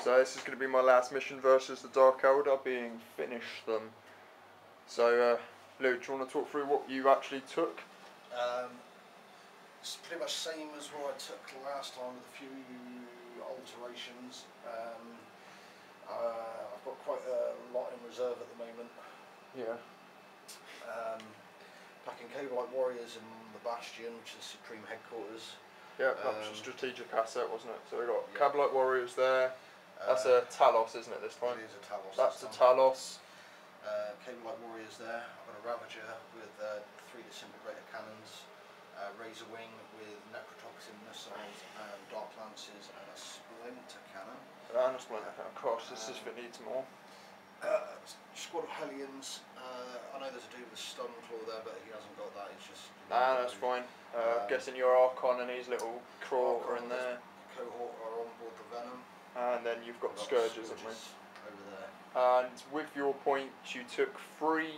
So this is going to be my last mission versus the Dark Eldar, being finish them. So Lou, do you want to talk through what you actually took? It's pretty much the same as what I took last time with a few alterations. I've got quite a lot in reserve at the moment. Yeah. Packing Cable-like Warriors in the Bastion, which is Supreme Headquarters. Yeah, that was a strategic asset, wasn't it? So we got Cable-like Warriors there. That's a Talos, isn't it, this time? It is a Talos. That's a Talos. Cable-like Warriors there. I've got a Ravager with 3 disintegrator cannons, Razor Wing with necrotoxin missiles and Dark Lances and a Splinter cannon. And a Splinter cannon, of course, this is if it needs more. Squad of Hellions. I know there's a dude with a stun claw there, but he hasn't got that. He's just. Nah, that's fine. Guessing your Archon and his little claw are in there. Cohort are on board the Venom. And then you've got the Scourges, haven't we? Over there. And with your points, you took three.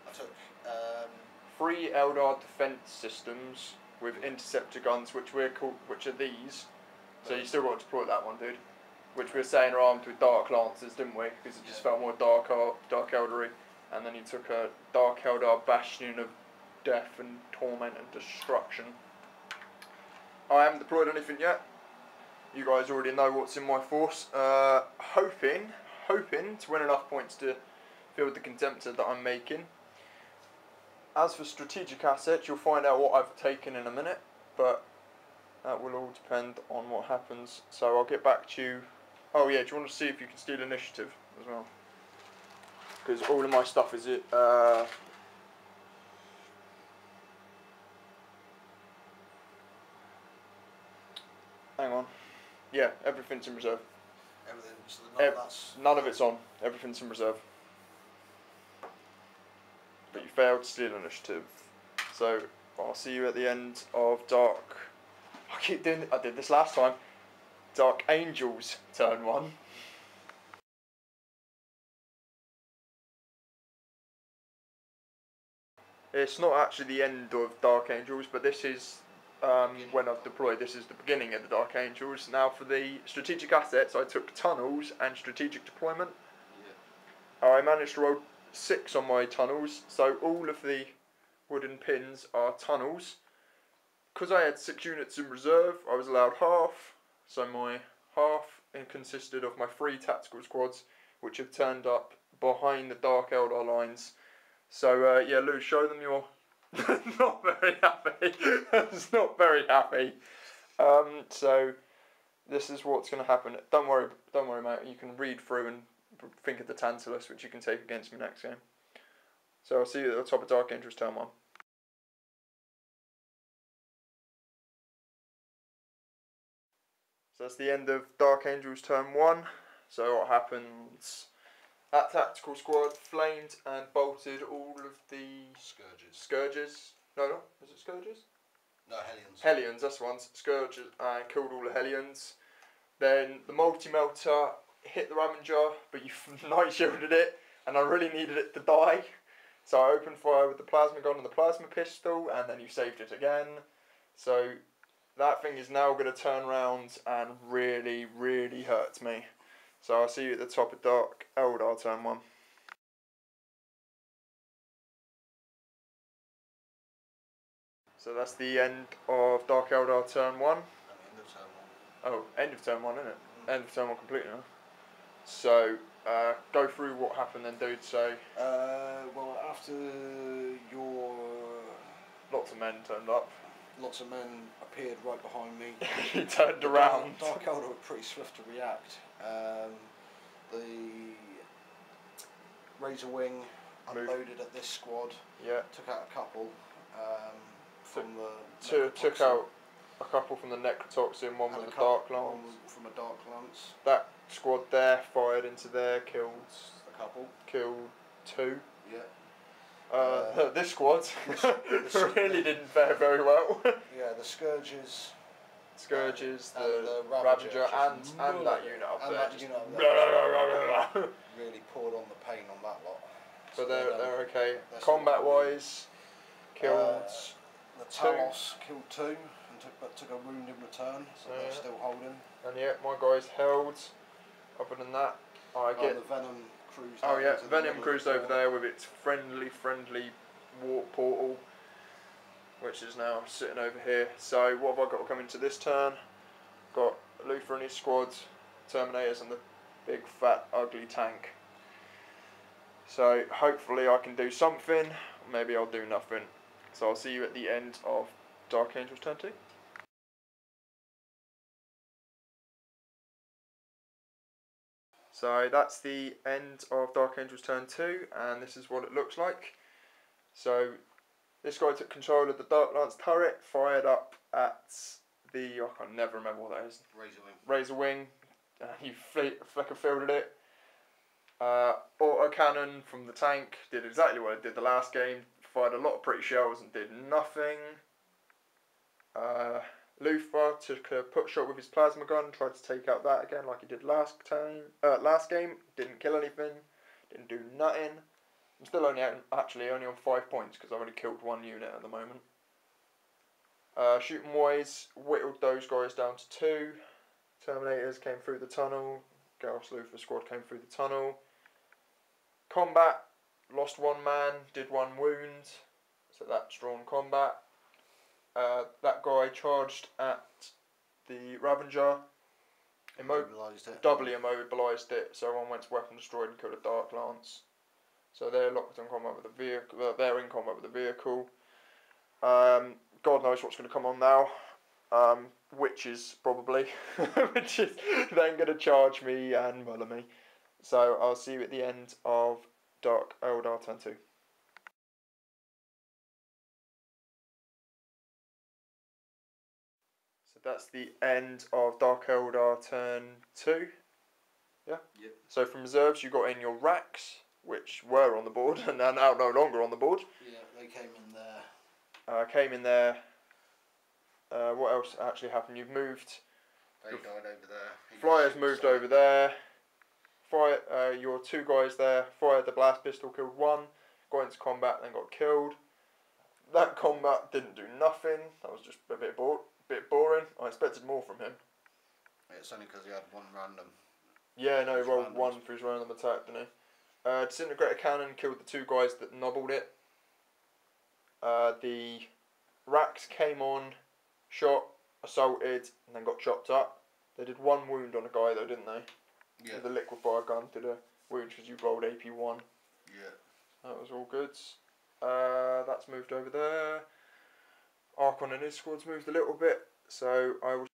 I took 3 Eldar defense systems with interceptor guns, which are these. So you still got to deploy that one, dude. Which we were saying are armed with Dark Lancers, didn't we? Because it just felt more Dark Eldery. And then you took a Dark Eldar Bastion of Death and Torment and Destruction. I haven't deployed anything yet. You guys already know what's in my force. Hoping to win enough points to field the Contemptor that I'm making. As for strategic assets, you'll find out what I've taken in a minute, but that will all depend on what happens. So I'll get back to you. Oh yeah, do you want to see if you can steal initiative as well? Because all of my stuff is it. Hang on. Yeah, everything's in reserve. everything. So none of it's on. Everything's in reserve. But you failed to steal initiative. So I'll see you at the end of Dark. I keep doing it. I did this last time. Dark Angels turn 1. It's not actually the end of Dark Angels, but this is when I've deployed. This is the beginning of the Dark Angels. Now for the strategic assets, I took tunnels and strategic deployment. Yeah. I managed to roll 6 on my tunnels, so all of the wooden pins are tunnels. Because I had 6 units in reserve, I was allowed half, so my half consisted of my 3 tactical squads, which have turned up behind the Dark Eldar lines. So yeah, Lou, show them your... not very happy. It's not very happy. So this is what's going to happen. Don't worry, mate. You can read through and think of the Tantalus, which you can take against me next game. So I'll see you at the top of Dark Angels turn 1. So that's the end of Dark Angels turn 1. So what happens? That tactical squad flamed and bolted all of the Scourges. No, is it Scourges? No, Hellions. Hellions, that's the ones. Scourges, and killed all the Hellions. Then the multi-melter hit the Ravager, but you night shielded it, and I really needed it to die. So I opened fire with the plasma gun and the plasma pistol, and then you saved it again. So that thing is now going to turn around and really, really hurt me. So I'll see you at the top of Dark Eldar turn 1. So that's the end of Dark Eldar turn 1. And end of turn 1. Oh, end of turn 1, isn't it? End of turn 1 completely now. So go through what happened then, dude. So well, after your... Lots of men turned up. Lots of men appeared right behind me. He turned around. Dark Eldar were pretty swift to react. The Razor Wing unloaded at this squad. Yeah. Took out a couple from the... Took out a couple from the necrotoxin, one with the Dark Lance. One from a Dark Lance. That squad there fired into there, killed a couple. Killed 2. Yeah. This squad really didn't fare very well. Yeah, the Scourges, the Ravager, and that unit up there. Really poured on the pain on that lot. So they're okay. Combat wise, killed the Talos killed 2 and took a wound in return, so they're still holding. And yeah, my guys held. Other than that, I get. The Venom cruised. Oh yeah, into the Venom middle cruised of the over there with its friendly warp portal, which is now sitting over here. So what have I got coming to this turn? Got Luther and his squad, Terminators and the big fat ugly tank. So hopefully I can do something, maybe I'll do nothing. So I'll see you at the end of Dark Angels turn 2. So that's the end of Dark Angels turn 2, and this is what it looks like. So this guy took control of the Dark Lance turret, fired up at the, I can never remember what that is. Razor Wing. He flicker fielded it. Auto cannon from the tank did exactly what it did the last game. Fired a lot of pretty shells and did nothing. Luther took a put shot with his plasma gun, tried to take out that again like he did last game. Didn't kill anything. Didn't do nothing. I'm still only on 5 points because I've only killed one unit at the moment. Shooting wise, whittled those guys down to 2. Terminators came through the tunnel. Gareth's Luther squad came through the tunnel. Combat, lost 1 man, did 1 wound, so that's drawn combat. That guy charged at the Ravager, doubly immobilised it, so one went to weapon destroyed and killed a Dark Lance. So they're locked in combat with the vehicle. They're in combat with the vehicle. God knows what's going to come on now. Witches probably, which is then going to charge me and muller me. So I'll see you at the end of Dark Eldar turn 2. So that's the end of Dark Eldar turn 2. Yeah? Yep. So from reserves you got in your racks, which were on the board and are now no longer on the board. Yeah, they came in there. What else actually happened? You've moved. They died over there. Flyers moved over there. Fire your 2 guys there. Fired the blast pistol, killed 1. Got into combat, then got killed. That combat didn't do nothing. That was just a bit boring. I expected more from him. It's only because he had 1 random. Yeah, no, he rolled 1 for his random attack, didn't he? Disintegrator cannon killed the 2 guys that nobbled it. The racks came on, shot, assaulted, and then got chopped up. They did 1 wound on a guy though, didn't they? Yeah. The liquefier gun did a wound because you rolled AP1. Yeah. That was all good. That's moved over there. Archon and his squad's moved a little bit, so I will